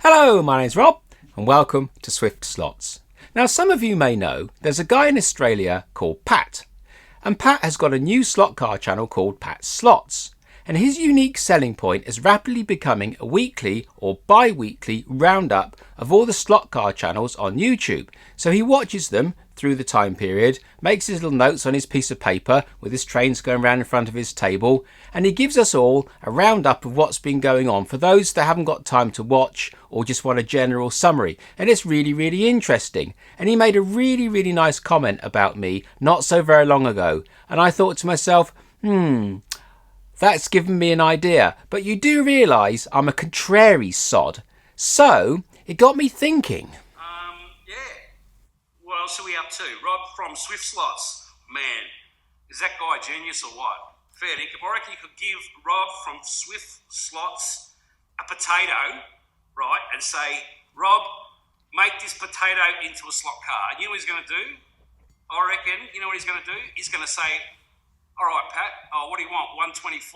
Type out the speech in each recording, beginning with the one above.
Hello, my name's Rob and welcome to Swift Slots. Now some of you may know there's a guy in Australia called Pat, and Pat has got a new slot car channel called Pat's Slots, and his unique selling point is rapidly becoming a weekly or bi-weekly roundup of all the slot car channels on YouTube. So he watches them through the time period, makes his little notes on his piece of paper with his trains going around in front of his table, and he gives us all a roundup of what's been going on for those that haven't got time to watch or just want a general summary. And it's really interesting. And he made a really nice comment about me not so very long ago, and I thought to myself, that's given me an idea. But you do realise I'm a contrary sod, so it got me thinking. What else are we up to? Rob from Swift Slots. Man, is that guy a genius or what? Fair dinkum. I reckon you could give Rob from Swift Slots a potato, right, and say, Rob, make this potato into a slot car. And you know what he's going to do? I reckon, you know what he's going to do? He's going to say, all right, Pat, what do you want? 124,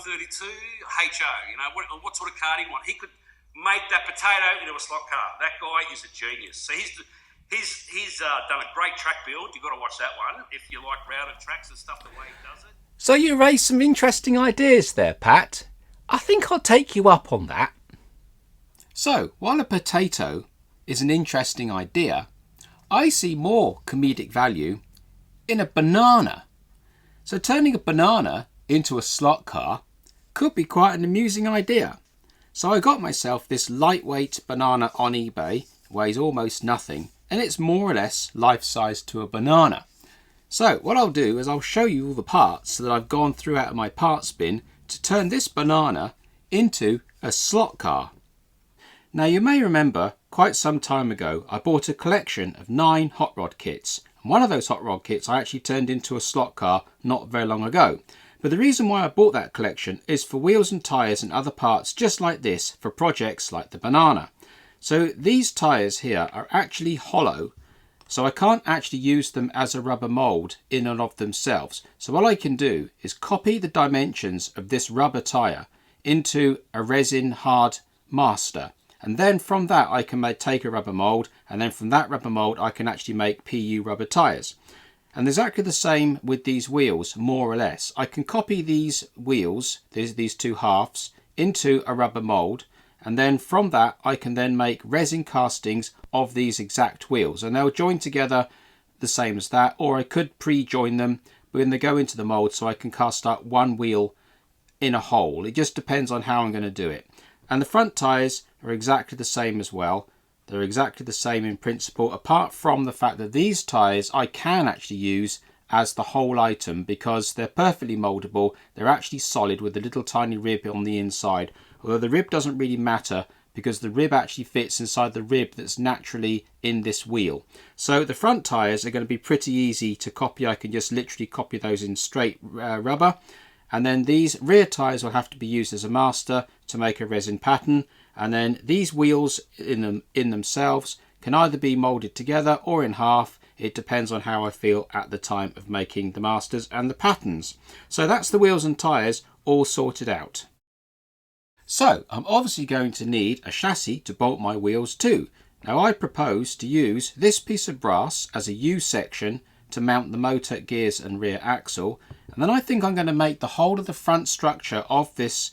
132, HO, you know, what sort of car do you want? He could make that potato into a slot car. That guy is a genius. So He's done a great track build. You've got to watch that one if you like routed tracks and stuff, the way he does it. So you raised some interesting ideas there, Pat. I think I'll take you up on that. So, while a potato is an interesting idea, I see more comedic value in a banana. So turning a banana into a slot car could be quite an amusing idea. So I got myself this lightweight banana on eBay, weighs almost nothing, and it's more or less life-size to a banana. So what I'll do is I'll show you all the parts that I've gone through out of my parts bin to turn this banana into a slot car. Now you may remember quite some time ago I bought a collection of 9 hot rod kits, and one of those hot rod kits I actually turned into a slot car not very long ago. But the reason why I bought that collection is for wheels and tyres and other parts just like this for projects like the banana. So these tyres here are actually hollow, so I can't actually use them as a rubber mould in and of themselves. So what I can do is copy the dimensions of this rubber tyre into a resin hard master, and then from that I can take a rubber mould, and then from that rubber mould I can actually make PU rubber tyres. And exactly the same with these wheels, more or less. I can copy these wheels, these two halves, into a rubber mould, and then from that I can then make resin castings of these exact wheels, and they'll join together the same as that, or I could pre-join them when they go into the mould so I can cast up one wheel in a hole. It just depends on how I'm going to do it. And the front tyres are exactly the same as well. They're exactly the same in principle, apart from the fact that these tyres I can actually use as the whole item because they're perfectly mouldable. They're actually solid with a little tiny rib on the inside, although the rib doesn't really matter because the rib actually fits inside the rib that's naturally in this wheel. So the front tyres are going to be pretty easy to copy. I can just literally copy those in straight rubber, and then these rear tyres will have to be used as a master to make a resin pattern, and then these wheels in themselves can either be moulded together or in half. It depends on how I feel at the time of making the masters and the patterns. So that's the wheels and tyres all sorted out. So I'm obviously going to need a chassis to bolt my wheels to. Now I propose to use this piece of brass as a U section to mount the motor, gears and rear axle, and then I think I'm going to make the whole of the front structure of this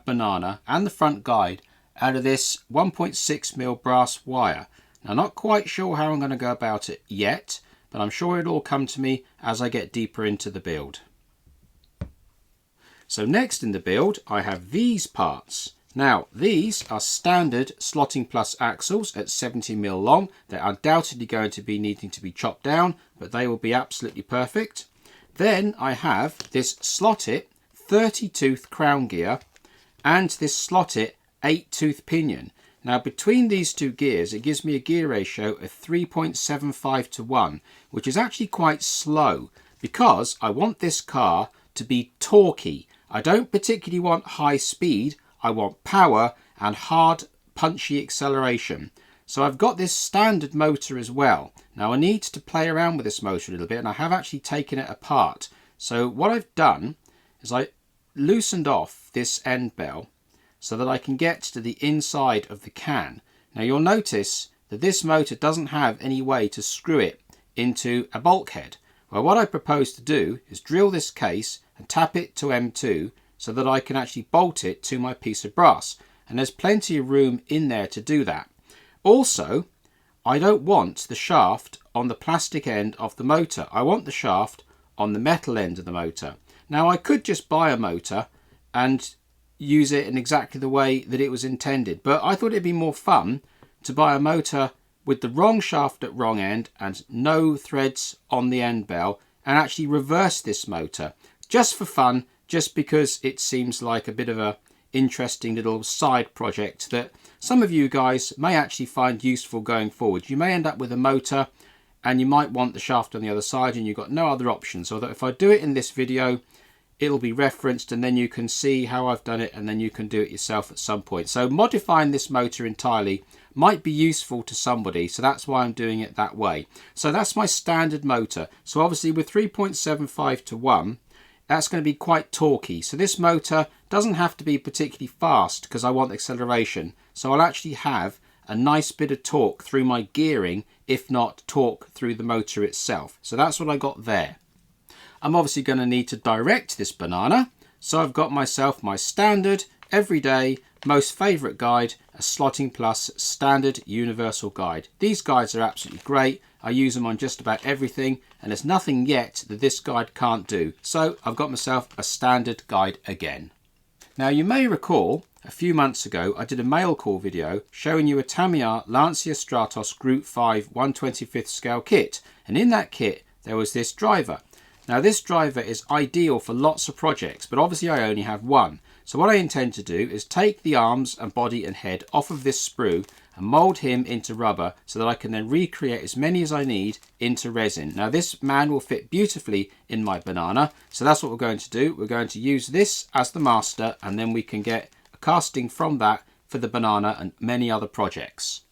banana and the front guide out of this 1.6mm brass wire. Now, not quite sure how I'm going to go about it yet, but I'm sure it'll all come to me as I get deeper into the build. So next in the build, I have these parts. Now, these are standard slotting plus axles at 70mm long. They're undoubtedly going to be needing to be chopped down, but they will be absolutely perfect. Then I have this slot-it 30-tooth crown gear and this slot-it 8-tooth pinion. Now between these two gears it gives me a gear ratio of 3.75 to 1, which is actually quite slow because I want this car to be torquey. I don't particularly want high speed, I want power and hard punchy acceleration. So I've got this standard motor as well. Now I need to play around with this motor a little bit, and I have actually taken it apart. So what I've done is I loosened off this end bell so that I can get to the inside of the can. Now you'll notice that this motor doesn't have any way to screw it into a bulkhead. Well, what I propose to do is drill this case and tap it to M2 so that I can actually bolt it to my piece of brass. And there's plenty of room in there to do that. Also, I don't want the shaft on the plastic end of the motor. I want the shaft on the metal end of the motor. Now I could just buy a motor and use it in exactly the way that it was intended, but I thought it'd be more fun to buy a motor with the wrong shaft at wrong end and no threads on the end bell, and actually reverse this motor just for fun, just because it seems like a bit of a interesting little side project that some of you guys may actually find useful going forward. You may end up with a motor and you might want the shaft on the other side and you've got no other option. So that if I do it in this video, it'll be referenced and then you can see how I've done it, and then you can do it yourself at some point. So modifying this motor entirely might be useful to somebody, so that's why I'm doing it that way. So that's my standard motor. So obviously with 3.75 to 1, that's going to be quite torquey. So this motor doesn't have to be particularly fast because I want acceleration. So I'll actually have a nice bit of torque through my gearing, if not torque through the motor itself. So that's what I got there. I'm obviously going to need to direct this banana. So I've got myself my standard, everyday, most favourite guide, a Slotting Plus standard universal guide. These guides are absolutely great. I use them on just about everything, and there's nothing yet that this guide can't do. So I've got myself a standard guide again. Now you may recall a few months ago I did a mail call video showing you a Tamiya Lancia Stratos Group 5 1/25th scale kit, and in that kit there was this driver. Now this driver is ideal for lots of projects, but obviously I only have one. So what I intend to do is take the arms and body and head off of this sprue and mould him into rubber so that I can then recreate as many as I need into resin. Now this man will fit beautifully in my banana, so that's what we're going to do. We're going to use this as the master, and then we can get a casting from that for the banana and many other projects.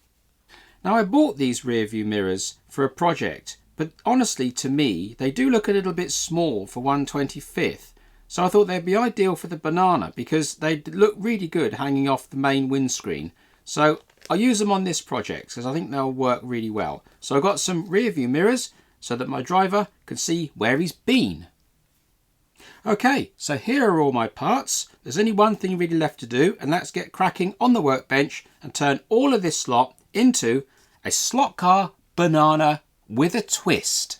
Now I bought these rear view mirrors for a project, but honestly to me they do look a little bit small for 1/25th. So I thought they'd be ideal for the banana because they look really good hanging off the main windscreen. So I'll use them on this project because I think they'll work really well. So I've got some rear view mirrors so that my driver can see where he's been. Okay, so here are all my parts. There's only one thing really left to do, and that's get cracking on the workbench and turn all of this slot into a slot car banana with a twist.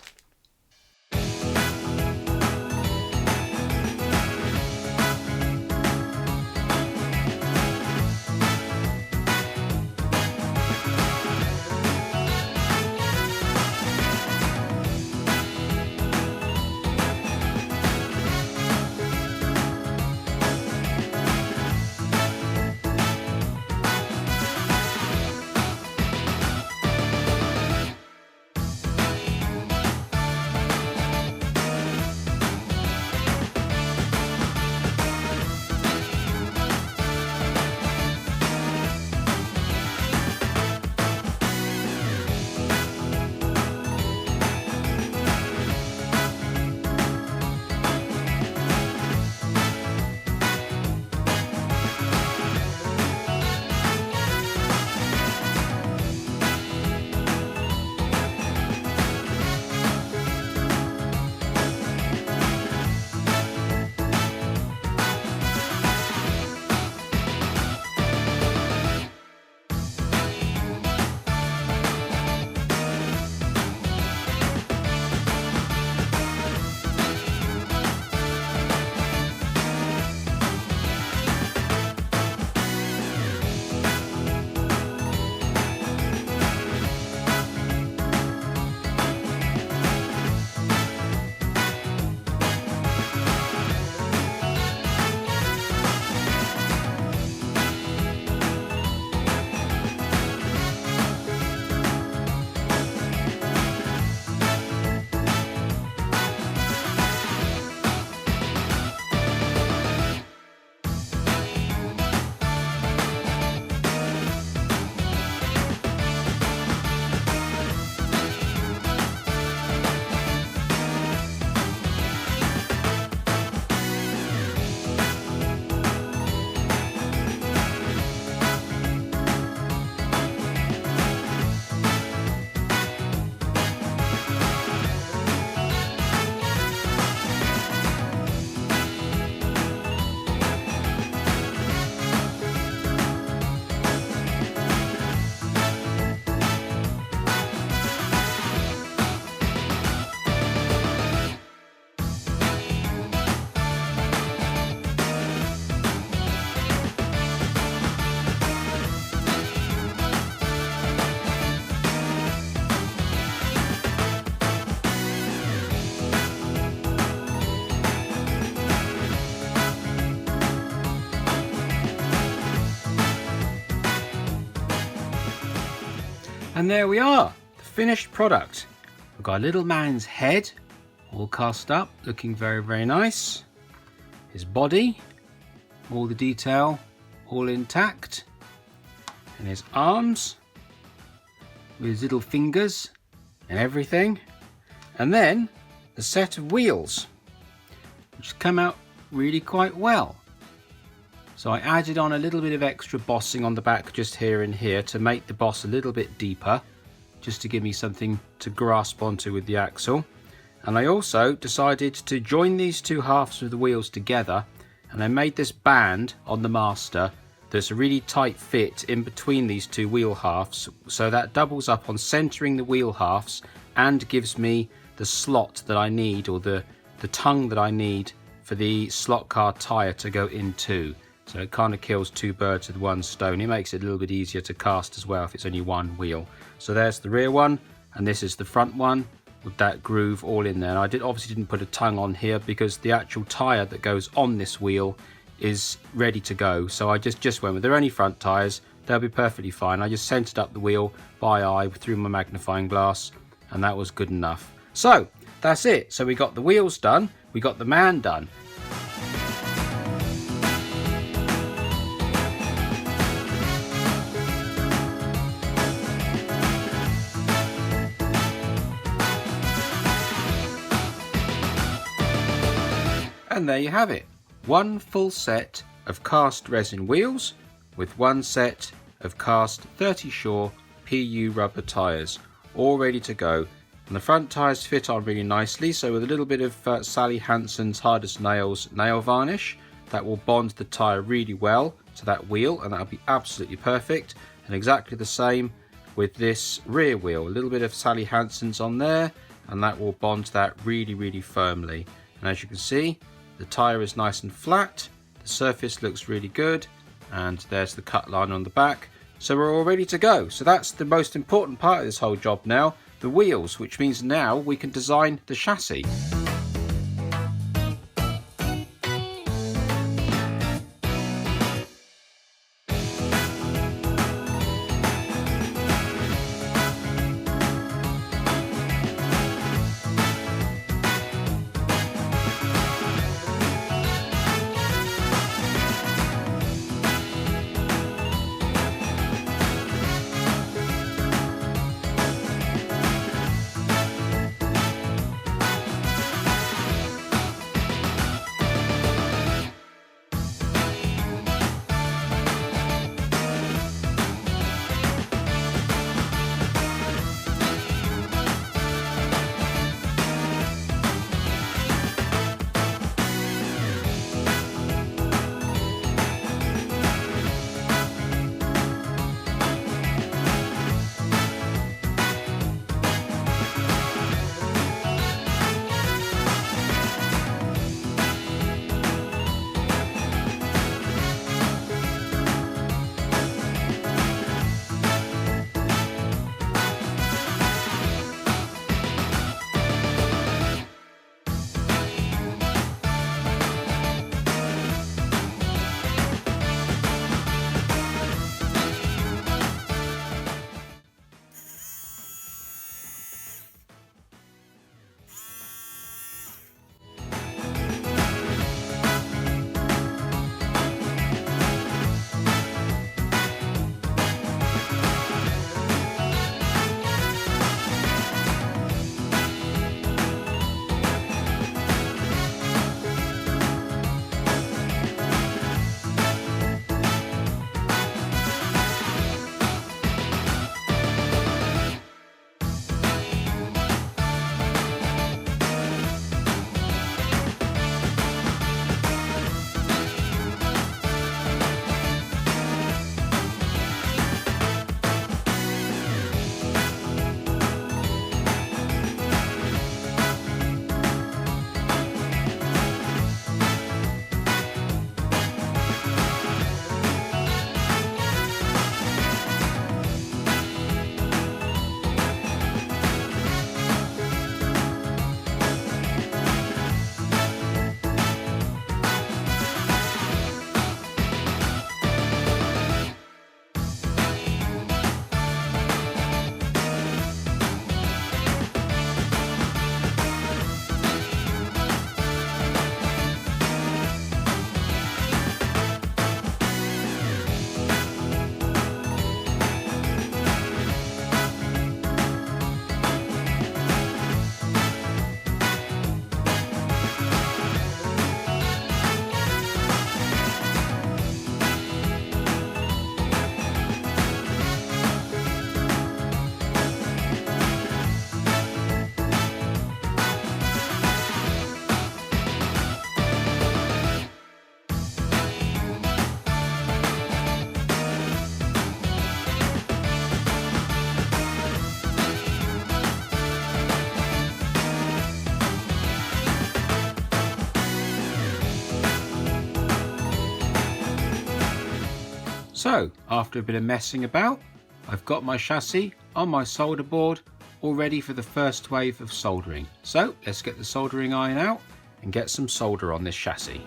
And there we are, the finished product. We've got a little man's head all cast up, looking very, very nice. His body, all the detail, all intact. And his arms, with his little fingers and everything. And then the set of wheels, which come out really quite well. So I added on a little bit of extra bossing on the back just here and here to make the boss a little bit deeper, just to give me something to grasp onto with the axle. And I also decided to join these two halves of the wheels together, and I made this band on the master that's a really tight fit in between these two wheel halves, so that doubles up on centering the wheel halves and gives me the slot that I need, or the tongue that I need for the slot car tyre to go into. So it kind of kills two birds with one stone. It makes it a little bit easier to cast as well if it's only one wheel. So there's the rear one, and this is the front one with that groove all in there. And I obviously didn't put a tongue on here because the actual tyre that goes on this wheel is ready to go. So I just went with, they're only front tyres, they'll be perfectly fine. I just centered up the wheel by eye through my magnifying glass, and that was good enough. So that's it. So we got the wheels done, we got the man done. And there you have it, one full set of cast resin wheels with one set of cast 30 Shore PU rubber tyres, all ready to go. And the front tyres fit on really nicely, so with a little bit of Sally Hansen's Hard as Nails nail varnish, that will bond the tyre really well to that wheel, and that'll be absolutely perfect. And exactly the same with this rear wheel, a little bit of Sally Hansen's on there, and that will bond that really, really firmly. And as you can see, the tyre is nice and flat, the surface looks really good, and there's the cut line on the back. So we're all ready to go. So that's the most important part of this whole job now, the wheels, which means now we can design the chassis. So after a bit of messing about, I've got my chassis on my solder board all ready for the first wave of soldering. So let's get the soldering iron out and get some solder on this chassis.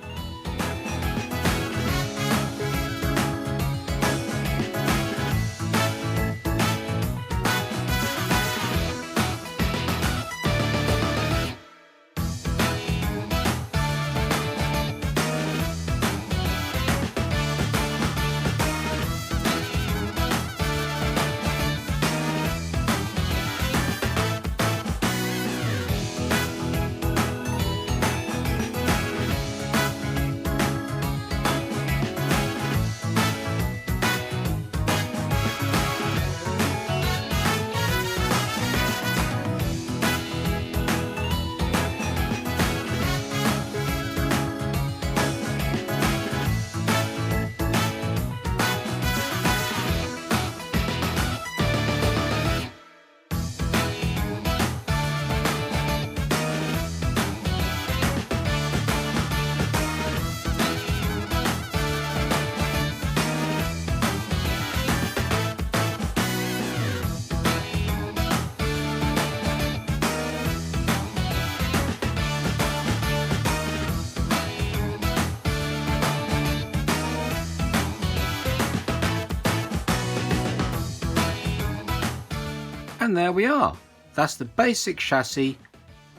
And there we are. That's the basic chassis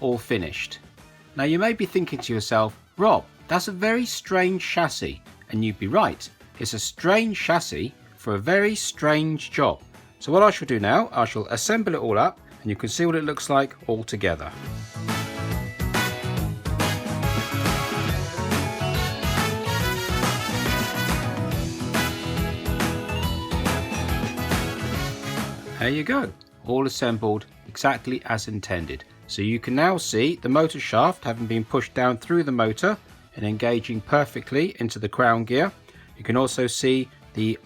all finished. Now you may be thinking to yourself, Rob, that's a very strange chassis. And you'd be right. It's a strange chassis for a very strange job. So what I shall do now, I shall assemble it all up and you can see what it looks like all together. There you go. All assembled exactly as intended. So you can now see the motor shaft having been pushed down through the motor and engaging perfectly into the crown gear. You can also see the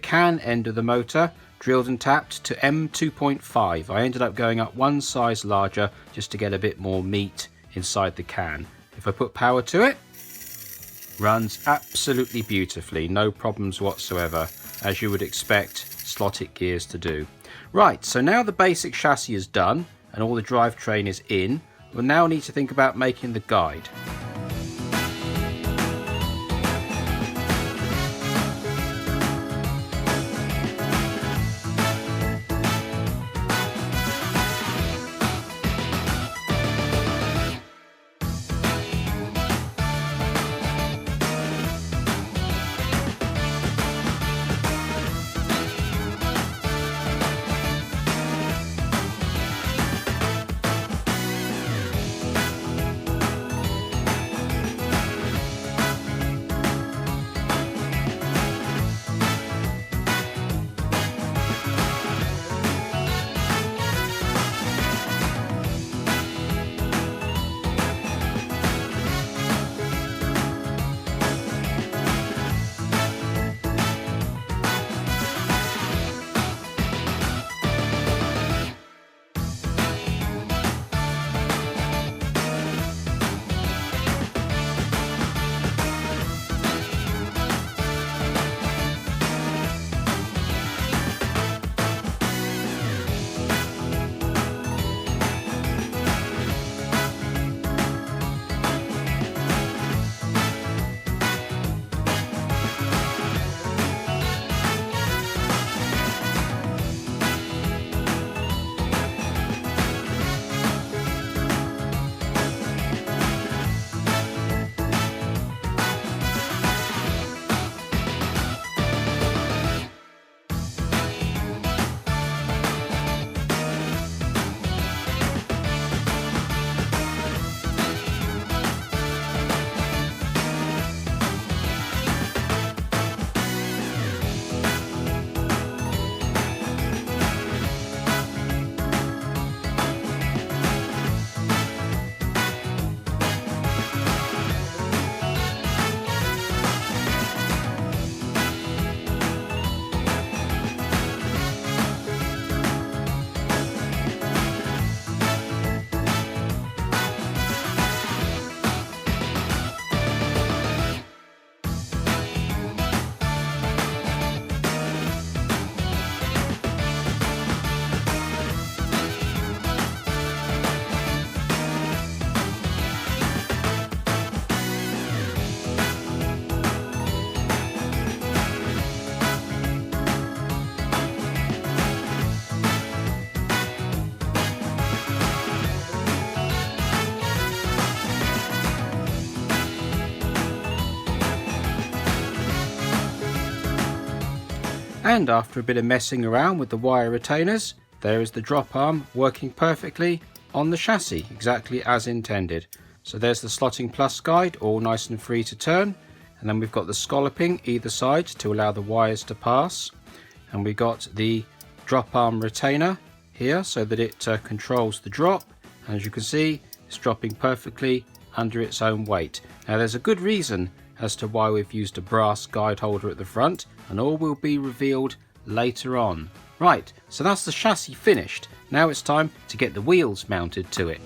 can end of the motor drilled and tapped to M2.5. I ended up going up one size larger just to get a bit more meat inside the can. If I put power to it, runs absolutely beautifully, no problems whatsoever, as you would expect slotted gears to do. Right, so now the basic chassis is done and all the drivetrain is in, we'll now need to think about making the guide. And after a bit of messing around with the wire retainers, there is the drop arm working perfectly on the chassis, exactly as intended. So there's the slotting plus guide, all nice and free to turn, and then we've got the scalloping either side to allow the wires to pass, and we got the drop arm retainer here so that it controls the drop, and as you can see, it's dropping perfectly under its own weight. Now there's a good reason as to why we've used a brass guide holder at the front, and all will be revealed later on. Right, so that's the chassis finished. Now it's time to get the wheels mounted to it.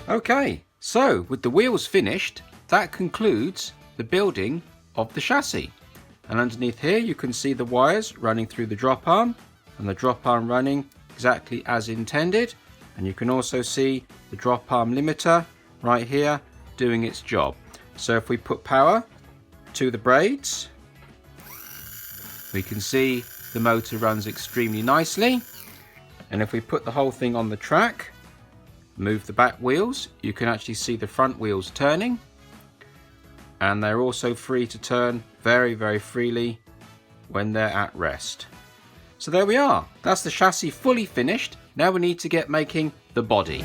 Okay, so with the wheels finished, that concludes the building of the chassis. And underneath here you can see the wires running through the drop arm, and the drop arm running exactly as intended. And you can also see the drop arm limiter right here doing its job. So if we put power to the braids, we can see the motor runs extremely nicely. And if we put the whole thing on the track, move the back wheels, you can actually see the front wheels turning, and they're also free to turn very, very freely when they're at rest. So there we are, that's the chassis fully finished. Now we need to get making the body.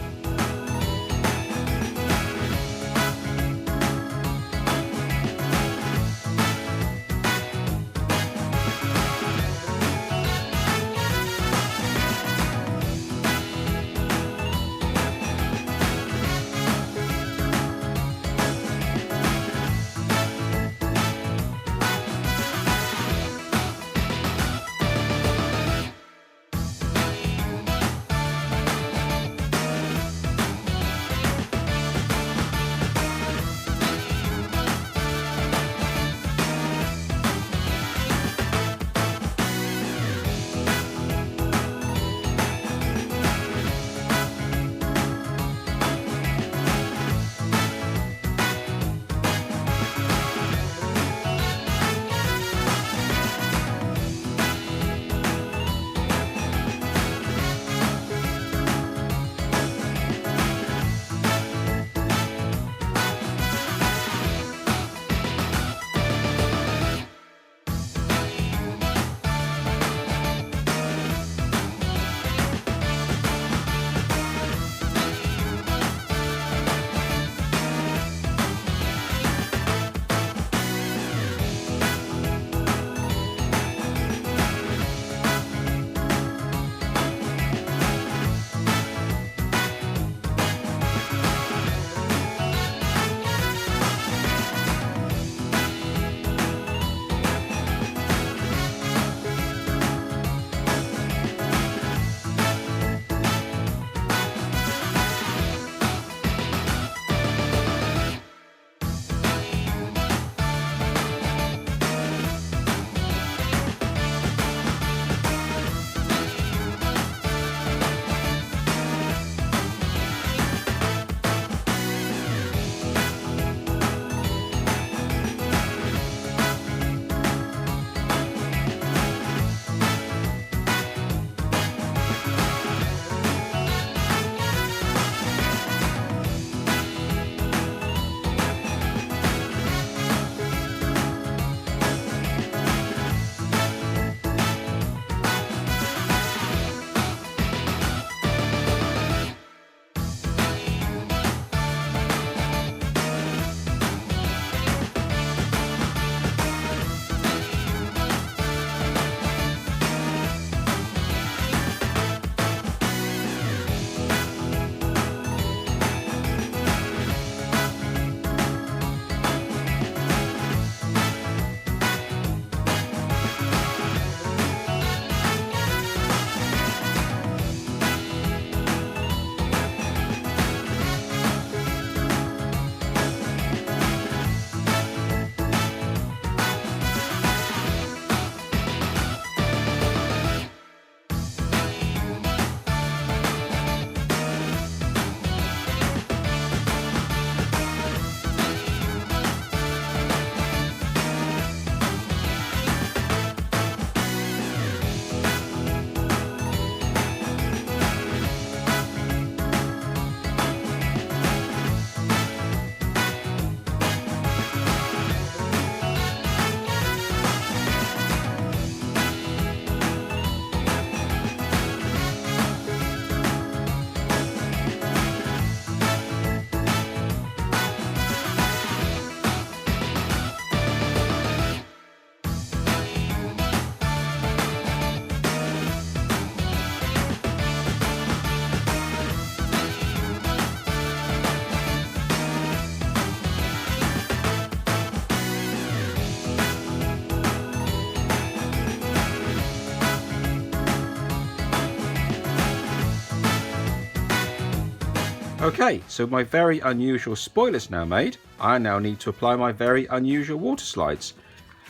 Okay, so my very unusual spoiler's now made. I now need to apply my very unusual water slides.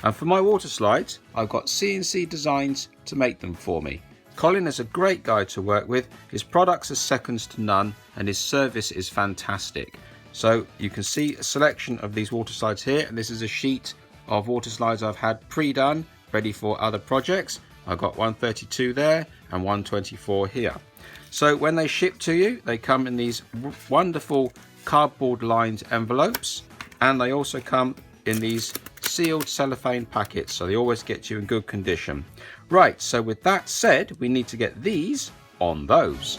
And for my water slides, I've got C&C Designs to make them for me. Colin is a great guy to work with. His products are seconds to none and his service is fantastic. So you can see a selection of these water slides here, and this is a sheet of water slides I've had pre-done, ready for other projects. I've got 132 there and 124 here. So when they ship to you, they come in these wonderful cardboard lined envelopes, and they also come in these sealed cellophane packets, so they always get you in good condition. Right, so with that said, we need to get these on those.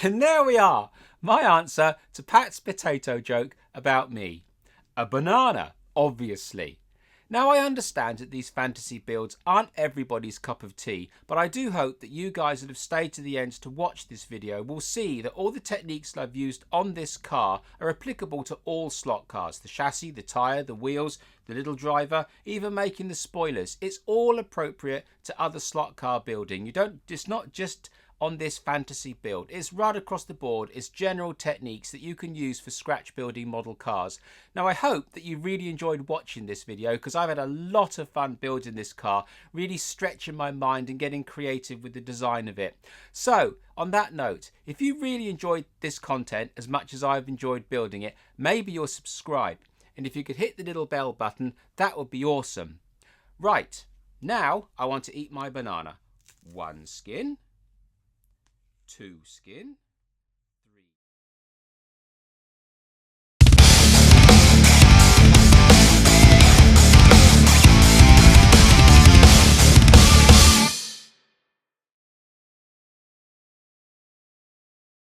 And there we are, my answer to Pat's potato joke about me. A banana, obviously. Now I understand that these fantasy builds aren't everybody's cup of tea, but I do hope that you guys that have stayed to the end to watch this video will see that all the techniques that I've used on this car are applicable to all slot cars. The chassis, the tyre, the wheels, the little driver, even making the spoilers. It's all appropriate to other slot car building. It's not just on this fantasy build. It's right across the board. It's general techniques that you can use for scratch building model cars. Now I hope that you really enjoyed watching this video, because I've had a lot of fun building this car, really stretching my mind and getting creative with the design of it. So on that note, if you really enjoyed this content as much as I've enjoyed building it, maybe you'll subscribe. And if you could hit the little bell button, that would be awesome. Right, now I want to eat my banana. 1 skin. 2 skin,